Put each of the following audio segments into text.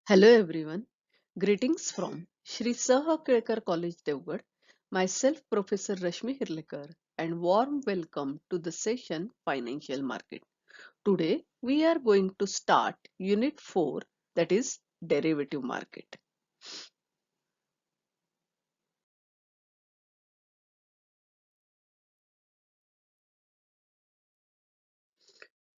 Hello everyone. Greetings from Shri Saha Kelkar College Devgad. Myself Professor Rashmi Hirlekar and warm welcome to the session Financial Market. Today we are going to start Unit 4, that is Derivative Market.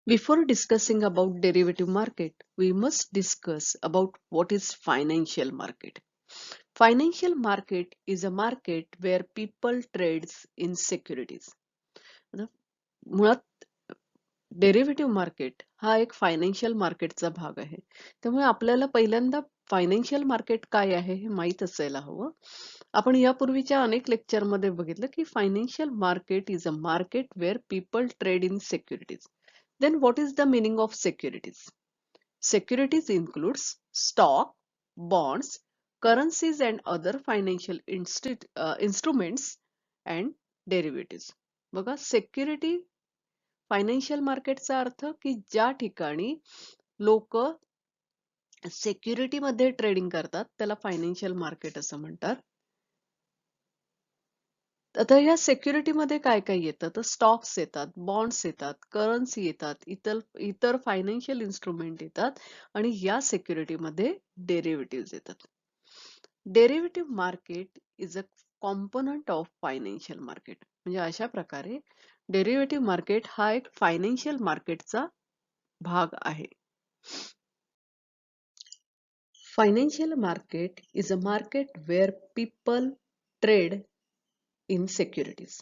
Before discussing about derivative market, we must discuss about what is financial market. Financial market is a market where people trades in securities. आता मुळात derivative market हा एक financial मार्केटचा भाग आहे. त्यामुळे आपल्याला पहिल्यांदा फायनान्शियल मार्केट काय आहे हे माहीत असायला हवं. आपण यापूर्वीच्या अनेक लेक्चरमध्ये बघितलं की financial market is a market where people trade in securities. Then what is the meaning of securities? Securities includes stock, bonds, currencies and other financial instruments and derivatives. बघा security फायनान्शियल मार्केटचा अर्थ की ज्या ठिकाणी लोक सिक्युरिटी मध्ये trading करतात त्याला फायनान्शियल मार्केट असं म्हणतात. आता या सिक्युरिटी मध्ये काय काय येतं तर स्टॉक्स येतात, बॉन्ड्स येतात, करन्सी येतात, इतर फायनान्शियल इन्स्ट्रुमेंट येतात आणि या सिक्युरिटी मध्ये डेरिव्हेटिव्ह येतात. Derivative market is a component of financial market. म्हणजे अशा प्रकारे डेरिव्हेटिव्ह मार्केट हा एक फायनान्शियल मार्केटचा भाग आहे. Financial market is a market where people trade in securities.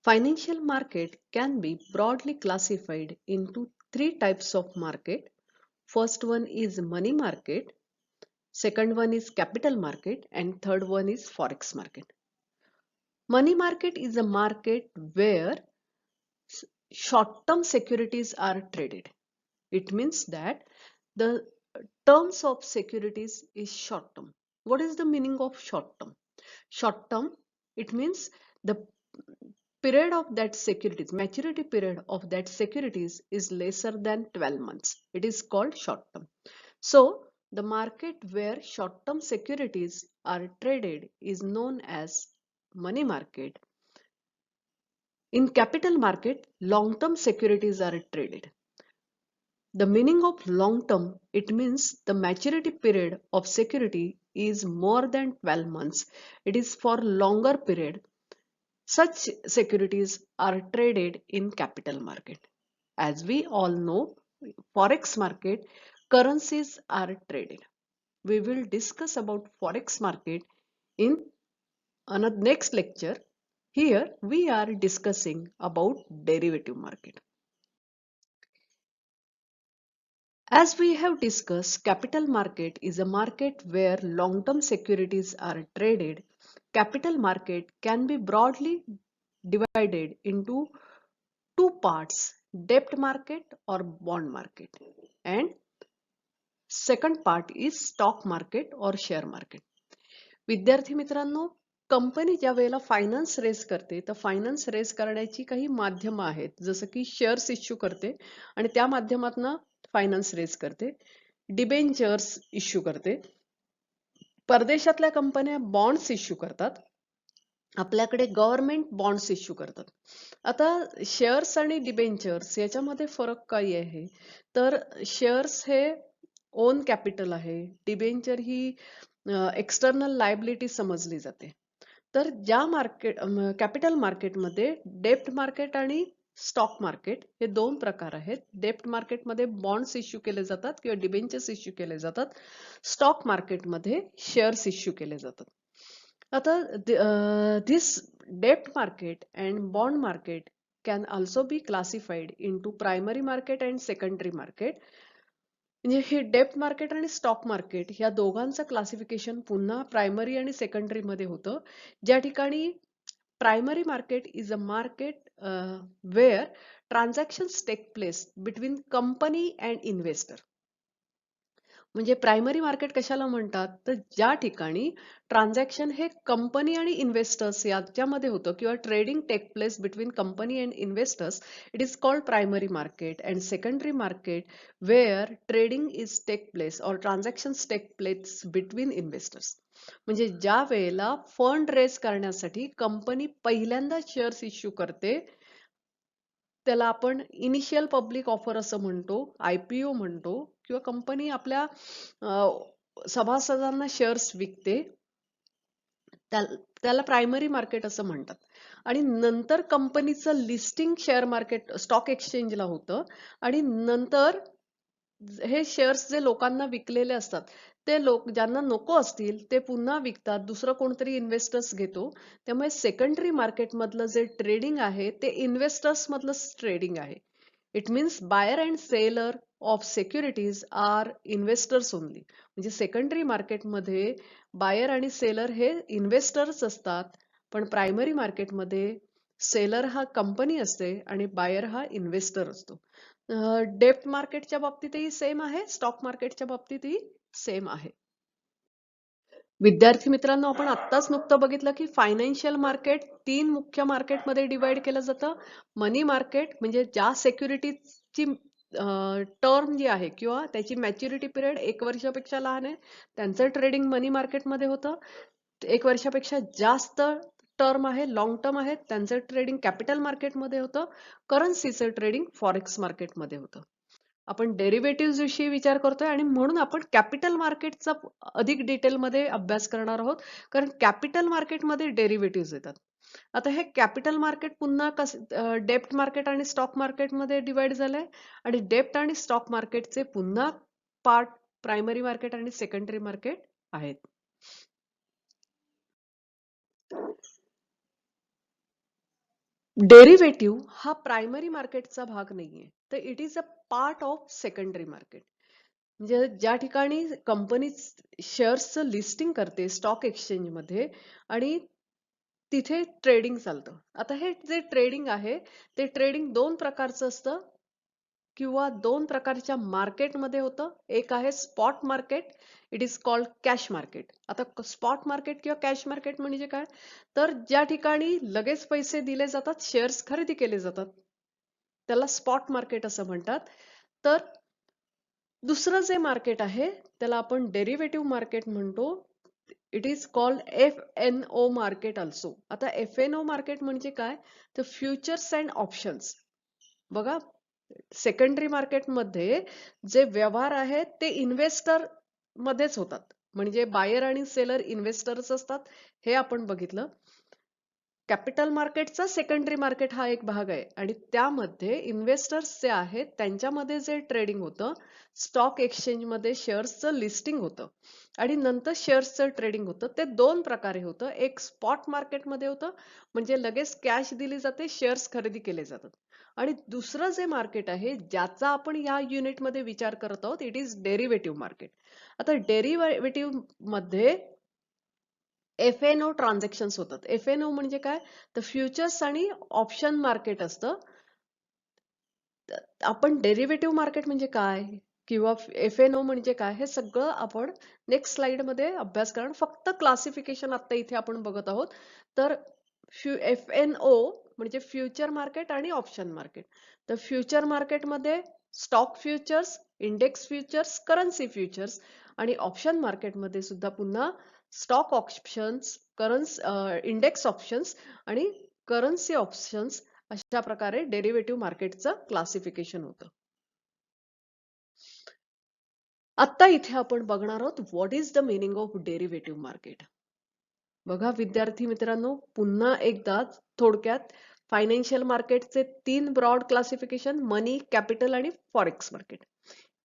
Financial market can be broadly classified into three types of market. First one is money market, second one is capital market, and third one is forex market. Money market is a market where short-term securities are traded. It means that the terms of securities is short term. What is the meaning of short term? Short term, it means the period of that securities, maturity period of that securities is lesser than 12 months. It is called short term. So the market where short term securities are traded is known as money market. In capital market, long term securities are traded. The meaning of long term, it means the maturity period of security is more than 12 months. It is for longer period. Such securities are traded in capital market. As we all know, forex market, currencies are traded. We will discuss about forex market in another next lecture. Here we are discussing about derivative market. As we have discussed, capital market is a market where long-term securities are traded. Capital market can be broadly divided into two parts, debt market or bond market. And second part is stock market or share market. विद्यार्थी मित्रांनो, company ज्या वेळेला finance raise करते तर finance raise करण्याची काही माध्यमं आहेत, जसं की शेअर्स इश्यू करते आणि त्या माध्यमातून फायनान्स रेज करते, डिबेंचर्स इश्यू करते, परदेशातल्या कंपन्या बॉन्ड्स इश्यू करतात, आपल्याकडे गव्हर्नमेंट बॉन्ड्स इश्यू करतात. आता शेअर्स आणि डिबेंचर्स याच्यामध्ये फरक काय आहे तर शेअर्स हे ओन कॅपिटल आहे, डिबेंचर ही एक्सटर्नल लायबिलिटी समजली जाते. तर ज्या कॅपिटल मार्केटमध्ये डेप्ट मार्केट आणि स्टॉक मार्केट हे दोन प्रकार आहेत. डेप्ट मार्केटमध्ये बॉन्ड्स इश्यू केले जातात किंवा डिबेंचर्स इश्यू केले जातात. स्टॉक मार्केटमध्ये शेअर्स इश्यू केले जातात. आता this debt market and bond market can also be classified into primary market and secondary market. म्हणजे हे डेप्ट मार्केट आणि स्टॉक मार्केट ह्या दोघांचं क्लासिफिकेशन पुन्हा प्रायमरी आणि सेकंडरी मध्ये होतं, ज्या ठिकाणी primary market is a market where transactions take place between company and investor. म्हणजे प्रायमरी मार्केट कशाला म्हणतात, तर ज्या ठिकाणी ट्रान्झॅक्शन हे कंपनी आणि इन्व्हेस्टर्स याच्यामध्ये होतं किंवा trading take place between company and investors, it is called primary market. And secondary market where trading is take place और transactions take place between investors. म्हणजे ज्या वेळेला फंड रेज करण्यासाठी कंपनी पहिल्यांदा शेअर्स इश्यू करते, त्याला आपण इनिशियल पब्लिक ऑफर असं म्हणतो, आयपीओ म्हणतो, किंवा कंपनी आपल्या सभासदांना शेअर्स विकते, त्याला प्रायमरी मार्केट असं म्हणतात. आणि नंतर कंपनीचं लिस्टिंग शेअर मार्केट स्टॉक एक्सचेंजला होतं. आणि नंतर हे शेअर्स जे लोकांना विकलेले असतात, ते लोक ज्यांना नको असतील ते पुन्हा विकतात, दुसरं कोणतरी इन्व्हेस्टर्स घेतो. त्यामुळे सेकंडरी मार्केट मधलं जे ट्रेडिंग आहे ते इन्व्हेस्टर्स मधलं ट्रेडिंग आहे. It means buyer and seller of securities are investors only. म्हणजे सेकंडरी मार्केटमध्ये बायर आणि सेलर हे इन्व्हेस्टर्स असतात, पण प्रायमरी मार्केटमध्ये सेलर हा कंपनी असते आणि बायर हा इन्व्हेस्टर असतो. डेप्ट मार्केटच्या बाबतीतही सेम आहे, स्टॉक मार्केटच्या बाबतीतही सेम आहे. विद्यार्थी मित्रांनो, आपण आत्ताच नुकतं बघितलं की फायनान्शियल मार्केट 3 मुख्य मार्केटमध्ये डिवाइड केलं जातं. मनी मार्केट म्हणजे ज्या सेक्युरिटीजची टर्म जी आहे किंवा त्याची मॅच्युरिटी पिरियड 1 वर्षापेक्षा लहान आहे, त्यांचं ट्रेडिंग मनी मार्केटमध्ये होतं. 1 वर्षापेक्षा जास्त टर्म आहे, लॉंग टर्म आहे, त्यांचं ट्रेडिंग कॅपिटल मार्केटमध्ये होतं. करन्सीचं ट्रेडिंग फॉरेक्स मार्केटमध्ये होतं. आपण डेरिव्हेटिव्ह विषयी विचार करतोय आणि म्हणून आपण कॅपिटल मार्केटचा अधिक डिटेलमध्ये अभ्यास करणार आहोत, कारण कॅपिटल मार्केटमध्ये डेरिव्हेटिव्ह येतात. आता हे कॅपिटल मार्केट पुन्हा डेप्ट मार्केट आणि स्टॉक मार्केटमध्ये डिवाइड झालंय, आणि डेप्ट आणि स्टॉक मार्केटचे पुन्हा पार्ट प्रायमरी मार्केट आणि सेकंडरी मार्केट आहेत. डेरिव्हेटिव्ह हा प्रायमरी मार्केटचा भाग नाहीये, तर it is a part of secondary market. म्हणजे ज्या ठिकाणी कंपनी शेअर्सचं लिस्टिंग करते स्टॉक एक्सचेंज मध्ये आणि तिथे ट्रेडिंग चालतं. आता हे जे ट्रेडिंग आहे ते ट्रेडिंग 2 प्रकारचं असतं किंवा 2 प्रकारच्या मार्केटमध्ये होतं. एक आहे spot market, it is called cash market. आता स्पॉट मार्केट किंवा कॅश मार्केट म्हणजे काय, तर ज्या ठिकाणी लगेच पैसे दिले जातात, शेअर्स खरेदी केले जातात, त्याला स्पॉट मार्केट असं म्हणतात. तर दुसरं जे मार्केट आहे त्याला आपण डेरिव्हेटिव्ह मार्केट म्हणतो. It is called FNO market also. आता FNO मार्केट म्हणजे काय, तर फ्युचर्स अँड ऑप्शन्स. बघा, सेकंडरी मार्केटमध्ये जे व्यवहार आहेत ते इन्व्हेस्टर मध्येच होतात, म्हणजे बायर आणि सेलर इन्व्हेस्टर्स असतात, हे आपण बघितलं. कॅपिटल मार्केटचा सेकंडरी मार्केट हा एक भाग आहे आणि त्यामध्ये इन्व्हेस्टर्स जे आहेत त्यांच्यामध्ये जे ट्रेडिंग होतं, स्टॉक एक्सचेंजमध्ये शेअर्सचं लिस्टिंग होतं आणि नंतर शेअर्सचं ट्रेडिंग होतं. ते 2 प्रकारे होतं. एक स्पॉट मार्केटमध्ये होतं, म्हणजे लगेच कॅश दिली जाते, शेअर्स खरेदी केले जातात. आणि दुसरं जे मार्केट आहे ज्याचा आपण या युनिटमध्ये विचार करत आहोत, इट इज डेरिव्हेटिव्ह मार्केट. आता डेरिव्हेटिव्ह मध्ये FNO ट्रान्झॅक्शन्स होतात. FNO म्हणजे काय, तर फ्युचर्स आणि ऑप्शन मार्केट असतं. आपण डेरिव्हेटिव्ह मार्केट म्हणजे काय किंवा FNO म्हणजे काय, हे सगळं आपण नेक्स्ट स्लाइड मध्ये अभ्यास करणार. फक्त क्लासिफिकेशन आता इथे आपण बघत आहोत. तर FNO म्हणजे फ्युचर मार्केट आणि ऑप्शन मार्केट. तर फ्युचर मार्केटमध्ये stock futures, index futures, currency futures, आणि ऑप्शन मार्केटमध्ये सुद्धा पुन्हा स्टॉक ऑप्शन्स, इंडेक्स ऑप्शन्स आणि करन्सी ऑप्शन्स, अशा प्रकारे डेरिव्हेटिव्ह मार्केटचं क्लासिफिकेशन होतं. आता इथे आपण बघणार आहोत what is the meaning of derivative market. बघा विद्यार्थी मित्रांनो, पुन्हा एकदा थोडक्यात फायनान्शियल मार्केटचे 3 ब्रॉड क्लासिफिकेशन: मनी, कॅपिटल आणि फॉरेक्स मार्केट.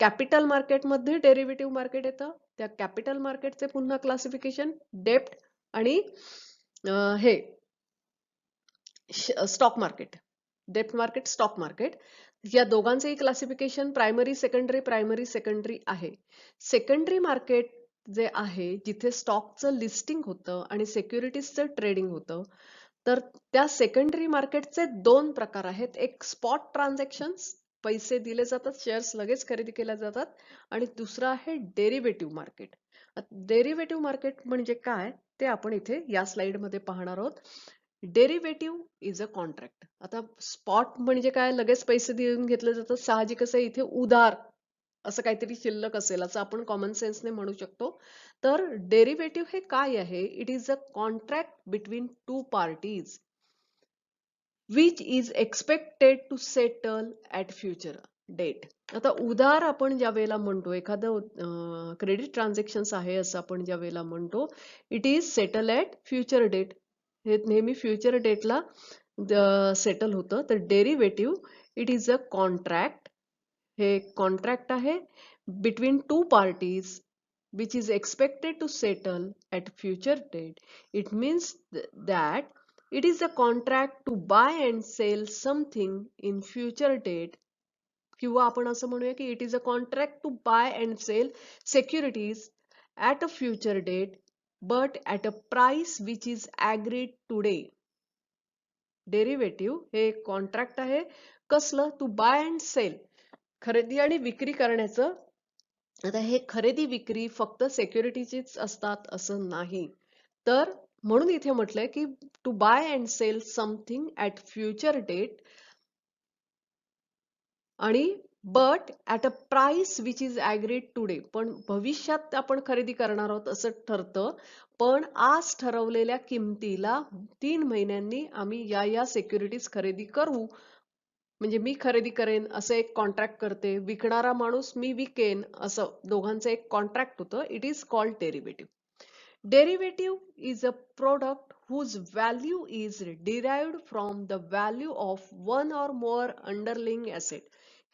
कॅपिटल मार्केटमध्ये डेरिव्हेटिव्ह मार्केट येतं. त्या कॅपिटल मार्केटचे पुन्हा क्लासिफिकेशन डेप्ट आणि हे स्टॉक मार्केट, डेप्ट मार्केट, स्टॉक मार्केट, या दोघांचेही क्लासिफिकेशन प्रायमरी सेकंडरी आहे. सेकंडरी मार्केट जे आहे जिथे स्टॉकचं लिस्टिंग होतं आणि सिक्युरिटीजचं ट्रेडिंग होतं, तर त्या सेकंडरी मार्केटचे 2 प्रकार आहेत. एक स्पॉट ट्रान्झॅक्शन्स पैसे दिले जातात, शेअर्स लगेच खरेदी केल्या जातात. आणि दुसरं आहे डेरिव्हेटिव्ह मार्केट. डेरिव्हेटिव्ह मार्केट म्हणजे काय ते आपण इथे या स्लाइडमध्ये पाहणार आहोत. Derivative is a contract. आता स्पॉट म्हणजे काय, लगेच पैसे देऊन घेतले जातात. साहजिकच आहे इथे उधार असं काहीतरी शिल्लक असेल असं आपण कॉमन सेन्सने म्हणू शकतो. तर डेरिव्हेटिव्ह हे काय आहे? It is a contract between two parties which is expected to settle at future date. आता उधार आपण ज्या वेळेला म्हणतो, एखादं क्रेडिट ट्रान्झॅक्शन्स आहे असं आपण ज्या वेळेला म्हणतो, it is settle at future date. हे नेहमी फ्युचर डेटला सेटल होतं. तर derivative it is a contract. हे कॉन्ट्रॅक्ट आहे between two parties which is expected to settle at future date. It means that it is a contract to buy and sell something in future date. किंवा आपण असं म्हणूया की it is a contract to buy and sell securities at a future date but at a price which is agreed today. Derivative हे contract आहे. कसलं? To buy and sale, खरेदी आणि विक्री करण्याचं. आता हे खरेदी विक्री फक्त सिक्युरिटीचीच असतात असं नाही. तर म्हणून इथे म्हटलंय की to buy and sell something at future date आणि but at a price which is agreed today. पण भविष्यात आपण खरेदी करणार आहोत असं ठरतं. पण आज ठरवलेल्या किमतीला 3 महिन्यांनी आम्ही या सिक्युरिटीज खरेदी करू. म्हणजे मी खरेदी करेन असं एक कॉन्ट्रॅक्ट करते, विकणारा माणूस मी विकेन असं दोघांचं एक कॉन्ट्रॅक्ट होतं. It is called derivative. Derivative is a product whose value is derived from the value of one or more underlying asset.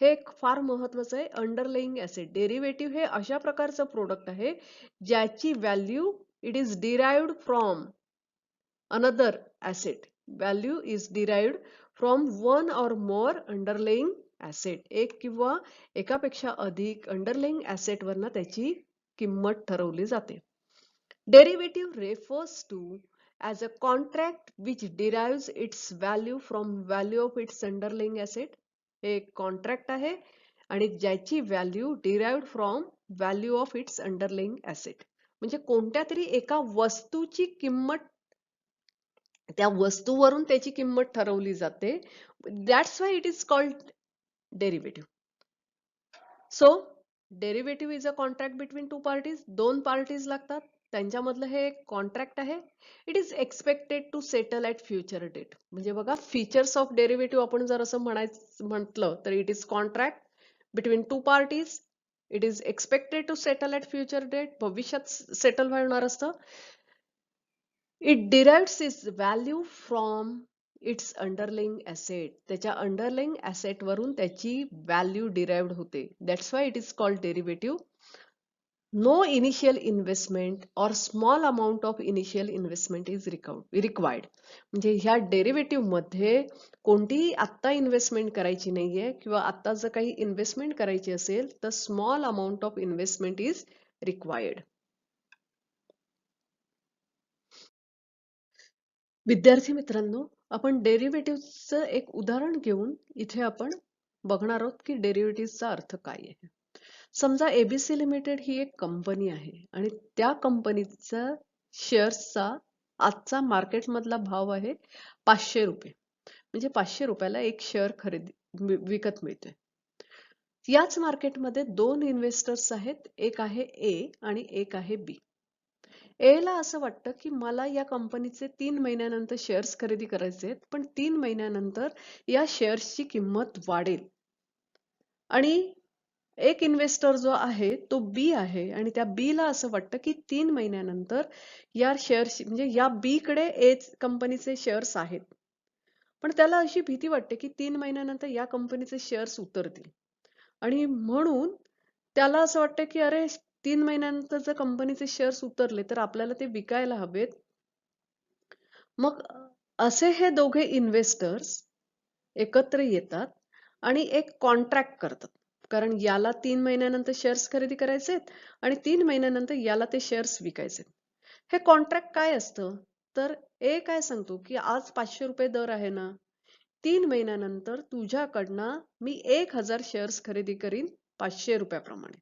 हे एक फार महत्वाचं आहे. Underlying asset. डेरिव्हेटिव्ह हे अशा प्रकारचं प्रोडक्ट आहे ज्याची value it is derived from another asset. Value is derived from one or more underlying asset. एक किंवा एकापेक्षा अधिक अंडरलाइंग ऍसेट वरनं त्याची किंमत ठरवली जाते. Derivative refers to as a contract which derives its value from value of its underlying asset. हे एक कॉन्ट्रॅक्ट आहे आणि ज्याची value derived from value of its underlying asset. म्हणजे कोणत्या तरी एका वस्तूची किंमत त्या वस्तूवरून त्याची किंमत ठरवली जाते. That's why it is called derivative. So derivative is a contract between two parties. दोन पार्टीज लागतात, त्यांच्यामधलं हे एक कॉन्ट्रॅक्ट आहे. It is expected to settle at future date. म्हणजे बघा, फीचर्स ऑफ डेरिव्हेटिव्ह आपण जर असं म्हटलं तर it is contract between two parties. It is expected to settle at future date. भविष्यात सेटल होणार असतं. It derives its value from its underlying asset. त्याच्या अंडरलाइंग ऍसेट वरून त्याची व्हॅल्यू डिराइव्ड होते. That's why it is called derivative. No initial investment और small amount of initial investment is required. म्हणजे ह्या डेरिव्हेटिव्ह मध्ये कोणतीही आत्ता इन्व्हेस्टमेंट करायची नाहीये, किंवा आत्ता जर काही इन्व्हेस्टमेंट करायची असेल तर small amount of investment is required. विद्यार्थी मित्रांनो, आपण डेरिव्हेटिव्हचं एक उदाहरण घेऊन इथे आपण बघणार आहोत की डेरिव्हेटिव्हचा अर्थ काय आहे. समजा एबीसी लिमिटेड ही एक कंपनी आहे आणि त्या कंपनीचा शेअर्सचा आजचा मार्केटमधला भाव आहे 500 रुपये. म्हणजे 500 रुपयाला एक शेअर विकत मिळते. याच मार्केटमध्ये दोन इन्व्हेस्टर्स आहेत, एक आहे ए आणि एक आहे बी. ए ला असं वाटतं की मला या कंपनीचे 3 महिन्यानंतर शेअर्स खरेदी करायचे आहेत, पण 3 महिन्यानंतर या शेअर्सची किंमत वाढेल. आणि एक इन्व्हेस्टर जो आहे तो बी आहे आणि त्या बी ला असं वाटतं की 3 महिन्यानंतर या शेअर्स म्हणजे या बी कडे ए कंपनीचे शेअर्स आहेत, पण त्याला अशी भीती वाटते की 3 महिन्यानंतर या कंपनीचे शेअर्स उतरतील. आणि म्हणून त्याला असं वाटतं की अरे 3 महिन्यानंतर जर कंपनीचे शेअर्स उतरले तर आपल्याला ते विकायला हवेत. मग असे हे दोघे इन्व्हेस्टर्स एकत्र येतात आणि एक कॉन्ट्रॅक्ट करतात. कारण याला 3 महिन्यानंतर शेअर्स खरेदी करायचे आणि 3 महिन्यानंतर याला ते शेअर्स विकायचे. हे कॉन्ट्रॅक्ट काय असतं? तर ए काय सांगतो की आज 500 रुपये दर आहे ना, 3 महिन्यानंतर तुझ्याकडनं मी 1000 शेअर्स खरेदी करीन 500 रुपयाप्रमाणे.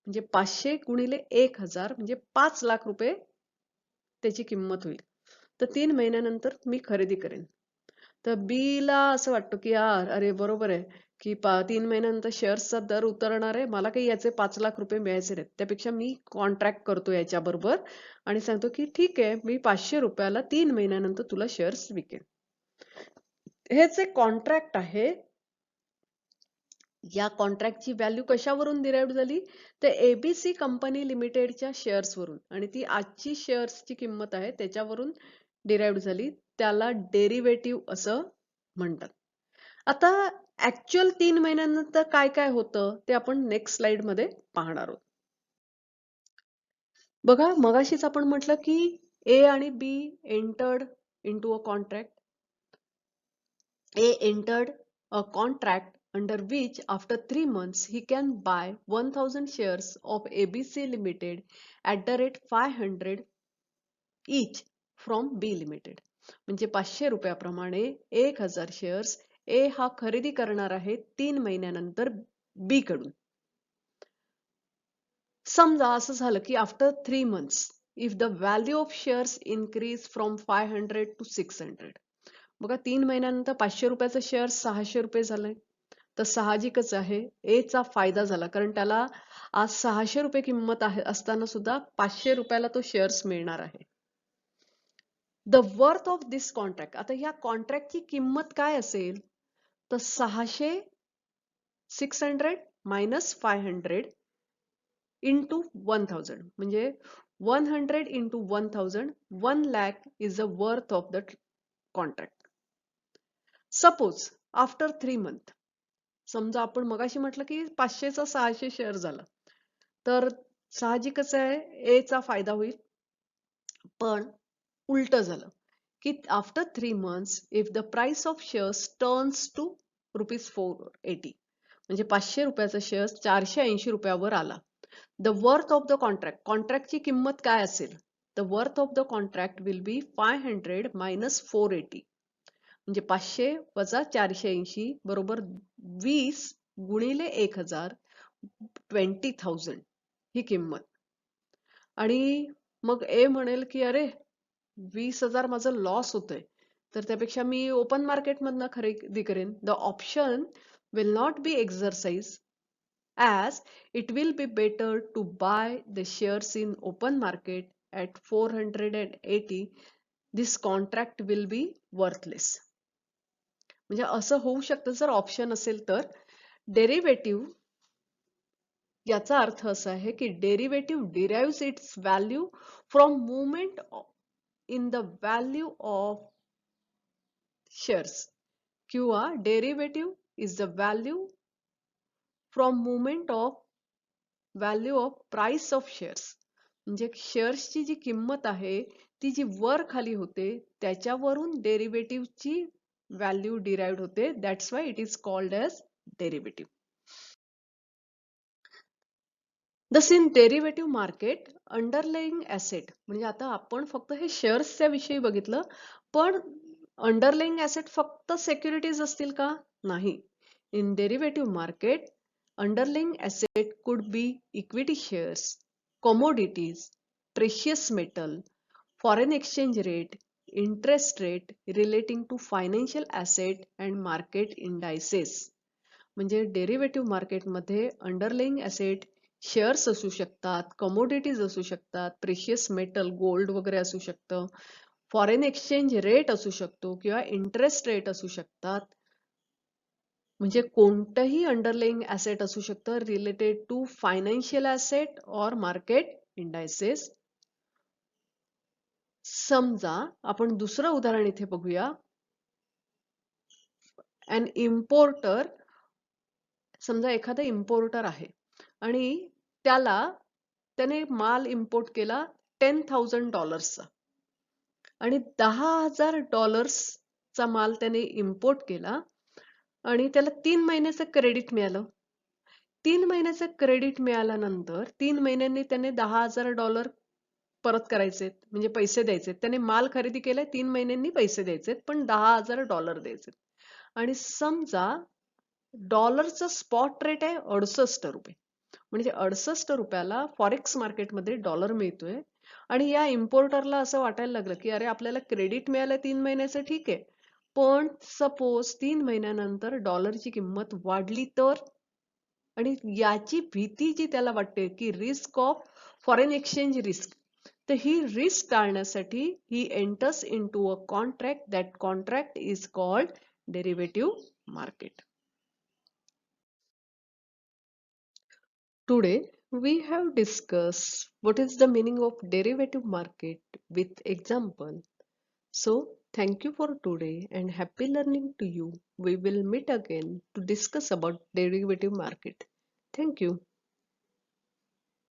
म्हणजे 500 गुणिले 1000 म्हणजे 5 लाख रुपये त्याची किंमत होईल. तर 3 महिन्यानंतर मी खरेदी करेन. तर बीला असं वाटतं की यार अरे बरोबर आहे की 3 महिन्यानंतर शेअर्सचा दर उतरणार आहे, मला काही याचे 5 लाख रुपये मिळायचे नाहीत, त्यापेक्षा मी कॉन्ट्रॅक्ट करतो याच्याबरोबर आणि सांगतो की ठीक आहे, मी 500 रुपयाला 3 महिन्यानंतर तुला शेअर्स विकेन. हेच एक कॉन्ट्रॅक्ट आहे. या कॉन्ट्रॅक्टची व्हॅल्यू कशावरून डिराईव्ह झाली? तर एबीसी कंपनी लिमिटेडच्या शेअर्सवरून, आणि ती आजची शेअर्सची किंमत आहे त्याच्यावरून डिराईव्ह झाली. त्याला डेरिव्हेटिव्ह असं म्हणतात. आता ऍक्च्युअल 3 महिन्यानंतर काय काय होतं ते आपण नेक्स्ट स्लाइड मध्ये पाहणार आहोत. बघा, मगाशीच आपण म्हटलं की ए आणि be entered into a contract. A entered a contract under which after 3 months he can buy 1000 shares of ABC Limited at the rate 500 each from B Limited. म्हणजे 500 रुपयाप्रमाणे 1000 शेअर्स ए हा खरेदी करणार आहे 3 महिन्यानंतर बी कडून. समजा असं झालं की after 3 months if the value of shares increase from 500 to 600. बघा, 3 महिन्यानंतर 500 रुपयाचं शेअर 600 रुपये झालंय. तर साहजिकच आहे ए चा फायदा झाला, कारण त्याला आज 600 रुपये किंमत आहे असताना सुद्धा 500 रुपयाला तो शेअर्स मिळणार आहे. The worth of this contract, आता ह्या कॉन्ट्रॅक्टची किंमत काय असेल? तर 600 मायनस 500 इंटू 1000, म्हणजे 100 into 1000, 1 lakh is the worth of the contract. Suppose after 3 months, समजा आपण मगाशी म्हटलं की 500चा 600 शेअर झाला, तर साहजिकच आहे ए चा फायदा होईल. पण उलट झालं की after 3 months if the price of shares turns to ₹480, म्हणजे 500 रुपयाचा शेअर 480 रुपयावर आला. The worth of the contract, कॉन्ट्रॅक्टची किंमत काय असेल? The worth of the contract will be 500 minus 480, म्हणजे 500 वजा 480 बरोबर 20 गुणिले 1000, 20,000 ही किंमत. आणि मग ए म्हणेल की अरे 20,000 माझं लॉस होतंय, तर त्यापेक्षा मी ओपन मार्केटमधनं खरेदी करेन. The option will not be exercise as it will be better to buy the shares in open market at 480. This contract will be worthless. म्हणजे असं होऊ शकतं जर ऑप्शन असेल तर. डेरिव्हेटिव्ह याचा अर्थ असा आहे की derivative derives its value from movement in the value of shares, किंवा derivative is the value from movement of value of price of shares. म्हणजे शेअर्सची जी किंमत आहे ती जी वर खाली होते त्याच्यावरून डेरिव्हेटिव्हची व्हॅल्यू डिराइव्ड होते. That's why it is called as derivative. Thus in derivative market underlying asset, म्हणजे आता आपण फक्त हे शेअर्सच्या विषयी बघितलं, पण अंडरलाईंग ऍसेट फक्त सिक्युरिटीज असतील का? नाही. In derivative market underlying asset could be equity shares, commodities, precious metal, foreign exchange rate, interest rate relating to financial asset and market indices. म्हणजे डेरिव्हेटिव्ह मार्केटमध्ये अंडरलाईंग ऍसेट शेअर्स असू शकतात, commodities असू शकतात, प्रेशियस मेटल गोल्ड वगैरे असू शकतं, foreign exchange rate असू शकतो किंवा इंटरेस्ट रेट असू शकतात. म्हणजे कोणतंही अंडरलाईंग ऍसेट असू शकतं रिलेटेड टू फायनान्शियल ऍसेट और मार्केट इंडायसेस. समजा आपण दुसरं उदाहरण इथे बघूया. अन इम्पोर्टर, समजा एखादा इम्पोर्टर आहे आणि त्याने माल इम्पोर्ट केला $10,000 आणि $10,000 माल त्याने इम्पोर्ट केला आणि त्याला 3 महिन्याचं क्रेडिट मिळालं. 3 महिन्याचं क्रेडिट मिळाल्यानंतर 3 महिन्यांनी त्याने $10,000 परत करायचे, म्हणजे पैसे द्यायचे. त्याने माल खरेदी केलाय, 3 महिन्यांनी पैसे द्यायचे, पण $10,000 द्यायचे. आणि समजा डॉलरचा स्पॉट रेट आहे 68 रुपये, म्हणजे 68 रुपयाला फॉरेक्स मार्केटमध्ये डॉलर मिळतोय. आणि या इम्पोर्टरला असं वाटायला लागलं की अरे आपल्याला क्रेडिट मिळालं 3 महिन्याचं, ठीक आहे, पण सपोज 3 महिन्यानंतर डॉलरची किंमत वाढली तर. आणि याची भीती जी त्याला वाटते की risk of foreign exchange risk, तर ही रिस्क टाळण्यासाठी he enters into a contract. That contract is called derivative market. Today, we have discussed what is the meaning of derivative market with example. So, thank you for today and happy learning to you. We will meet again to discuss about derivative market. Thank you.